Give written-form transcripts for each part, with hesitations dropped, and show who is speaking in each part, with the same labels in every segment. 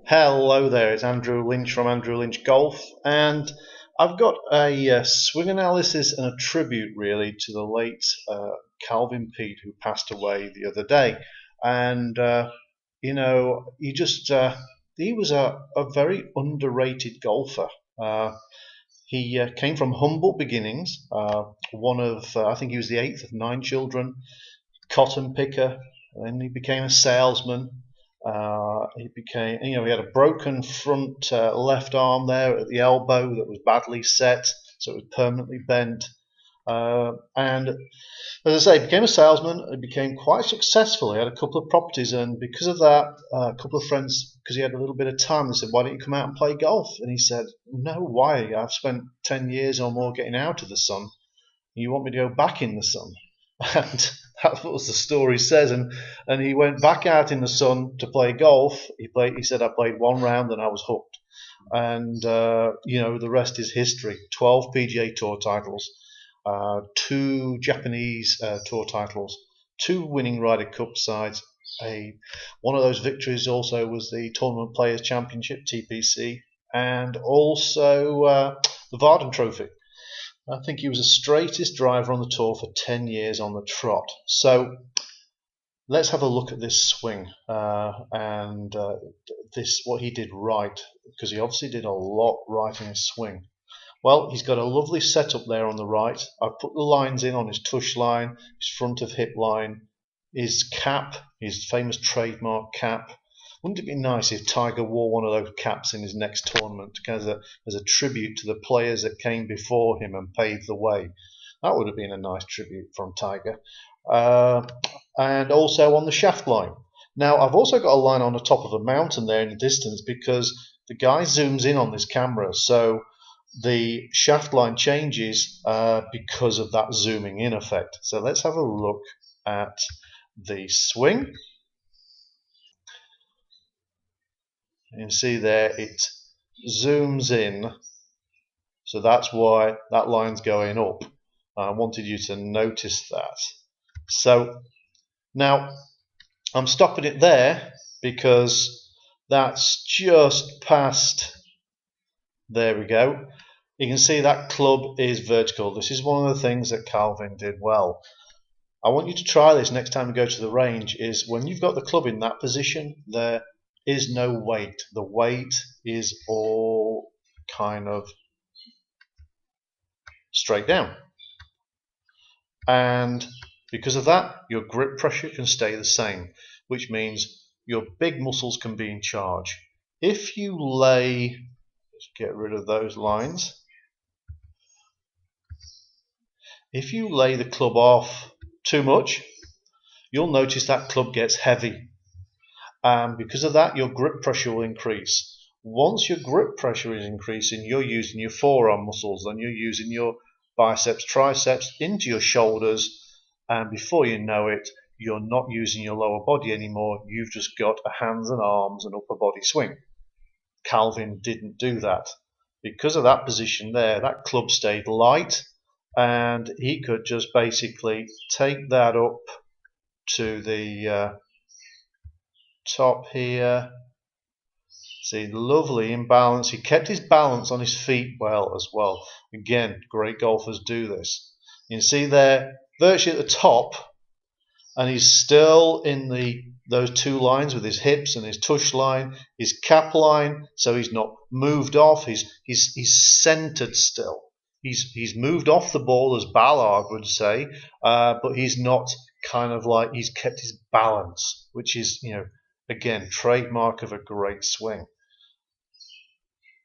Speaker 1: Hello there, it's Andrew Lynch from Andrew Lynch Golf, and I've got a swing analysis and a tribute really to the late Calvin Peete, who passed away the other day. And he was a very underrated golfer. He came from humble beginnings. I think he was the eighth of nine children, cotton picker. Then he became a salesman. He had a broken front left arm there at the elbow that was badly set, so it was permanently bent. And as I say, he became a salesman. He became quite successful. He had a couple of properties, and because of that, a couple of friends, because he had a little bit of time, they said, "Why don't you come out and play golf?" And he said, "No, why? I've spent 10 years or more getting out of the sun. You want me to go back in the sun?" And that's what the story says. And he went back out in the sun to play golf. He said, "I played one round and I was hooked." And the rest is history. 12 PGA Tour titles, 2 Japanese Tour titles, 2 winning Ryder Cup sides. One of those victories also was the Tournament Players Championship, TPC, and also the Varden Trophy. I think he was the straightest driver on the tour for 10 years on the trot. So let's have a look at this swing and what he did right, because he obviously did a lot right in his swing. Well, he's got a lovely setup there on the right. I've put the lines in on his tush line, his front of hip line, his cap, his famous trademark cap. Wouldn't it be nice if Tiger wore one of those caps in his next tournament as a tribute to the players that came before him and paved the way? That would have been a nice tribute from Tiger. And also on the shaft line. Now, I've also got a line on the top of a mountain there in the distance because the guy zooms in on this camera. So the shaft line changes because of that zooming in effect. So let's have a look at the swing. You can see there it zooms in, so that's why that line's going up. I wanted you to notice that. So now I'm stopping it there because that's just past. There we go. You can see that club is vertical. This is one of the things that Calvin did well. I want you to try this next time you go to the range, is when you've got the club in that position, there is no weight. The weight is all kind of straight down. And because of that, your grip pressure can stay the same, which means your big muscles can be in charge. If you let's get rid of those lines. If you lay the club off too much, you'll notice that club gets heavy. Because of that, your grip pressure will increase. Once your grip pressure is increasing, you're using your forearm muscles, then you're using your biceps, triceps into your shoulders, and before you know it, you're not using your lower body anymore. You've just got a hands and arms and upper body swing. Calvin didn't do that. Because of that position there, that club stayed light, and he could just basically take that up to the top here. See, lovely in balance. He kept his balance on his feet well as well. Again, great golfers do this. You can see there, virtually at the top, and he's still in those 2 lines with his hips and his tush line, his cap line, so he's not moved off. He's centered still. He's moved off the ball, as Ballard would say, but he's not kind of like, he's kept his balance, which is, again, trademark of a great swing.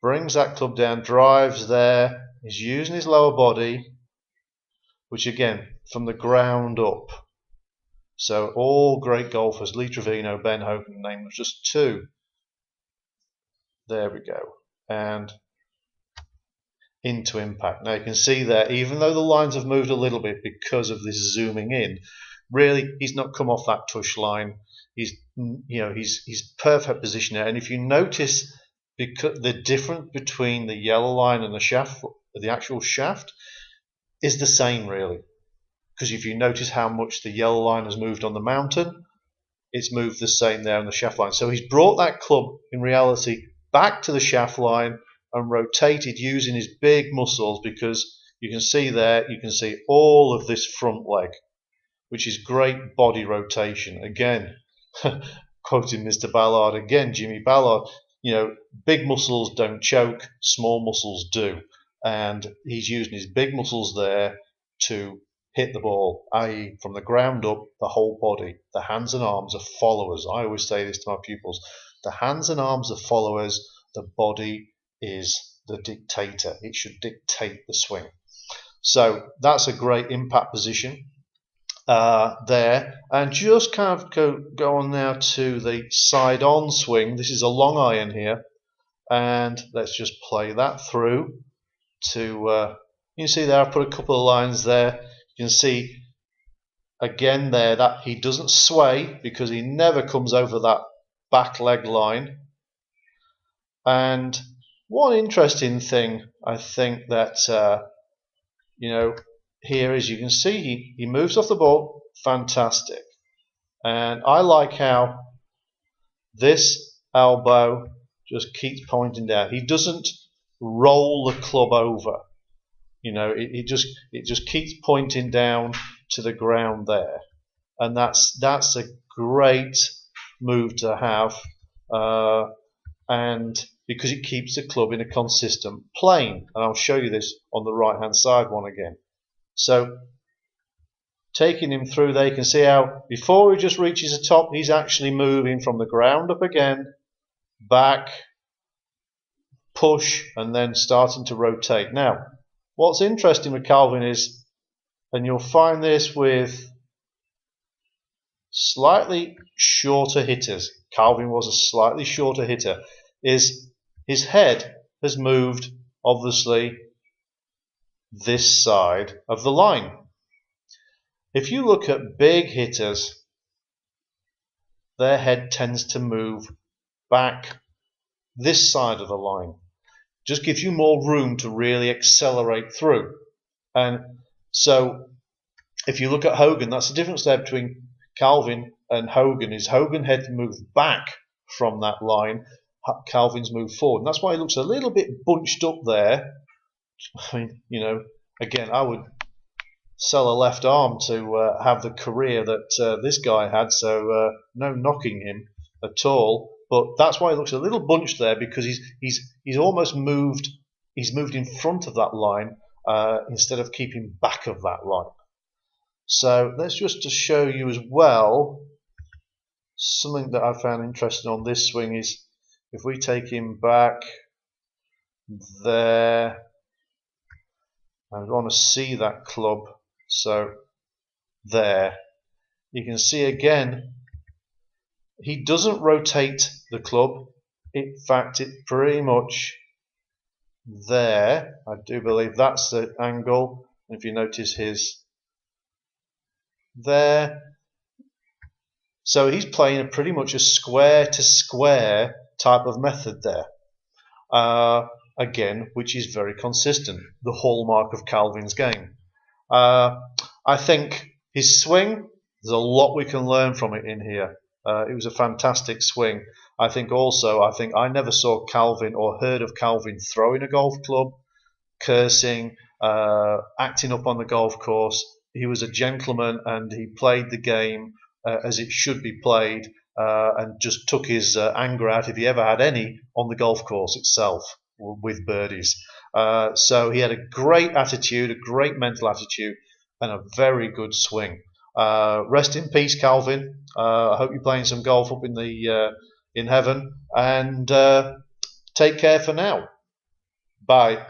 Speaker 1: Brings that club down, drives there, he's using his lower body, which again, from the ground up. So all great golfers, Lee Trevino, Ben Hogan, name was just 2. There we go. And into impact. Now you can see there, even though the lines have moved a little bit because of this zooming in, really he's not come off that tush line. He's perfect position there. And if you notice, because the difference between the yellow line and the shaft, the actual shaft, is the same really. Because if you notice how much the yellow line has moved on the mountain, it's moved the same there on the shaft line. So he's brought that club in reality back to the shaft line and rotated using his big muscles, because you can see there, you can see all of this front leg, which is great body rotation. Again, quoting Mr. Ballard again, Jimmy Ballard, big muscles don't choke, small muscles do. And he's using his big muscles there to hit the ball, i.e. from the ground up, the whole body. The hands and arms are followers. I always say this to my pupils. The hands and arms are followers. The body is the dictator. It should dictate the swing. So that's a great impact position there. And just kind of go on now to the side-on swing. This is a long iron here. And let's just play that through to, you can see there, I've put a couple of lines there. You can see again there that he doesn't sway because he never comes over that back leg line. And one interesting thing I think that here is, you can see he moves off the ball, fantastic. And I like how this elbow just keeps pointing down. He doesn't roll the club over. It just keeps pointing down to the ground there, and that's a great move to have, and because it keeps the club in a consistent plane. And I'll show you this on the right hand side one again. So taking him through there, you can see how before he just reaches the top, he's actually moving from the ground up again, back, push, and then starting to rotate. Now, what's interesting with Calvin is, and you'll find this with slightly shorter hitters, Calvin was a slightly shorter hitter, is his head has moved, obviously, this side of the line. If you look at big hitters, their head tends to move back this side of the line. Just gives you more room to really accelerate through. And so if you look at Hogan, that's the difference there between Calvin and Hogan, is Hogan head moves back from that line, Calvin's moved forward. And that's why he looks a little bit bunched up there. I mean, again, I would sell a left arm to have the career that this guy had, so no knocking him at all. But that's why he looks a little bunched there, because he's almost moved. He's moved in front of that line instead of keeping back of that line. So let's just to show you as well, something that I found interesting on this swing is if we take him back there, I want to see that club. So there, you can see again, he doesn't rotate the club. In fact, it pretty much there. I do believe that's the angle. If you notice his there. So he's playing pretty much a square to square type of method there. Again, which is very consistent, the hallmark of Calvin's game. I think his swing, there's a lot we can learn from it in here. It was a fantastic swing. I think I never saw Calvin or heard of Calvin throwing a golf club, cursing, acting up on the golf course. He was a gentleman and he played the game as it should be played, and just took his anger out, if he ever had any, on the golf course itself with birdies. So he had a great attitude, a great mental attitude, and a very good swing. Rest in peace, Calvin. I hope you're playing some golf up in heaven, and take care for now. Bye.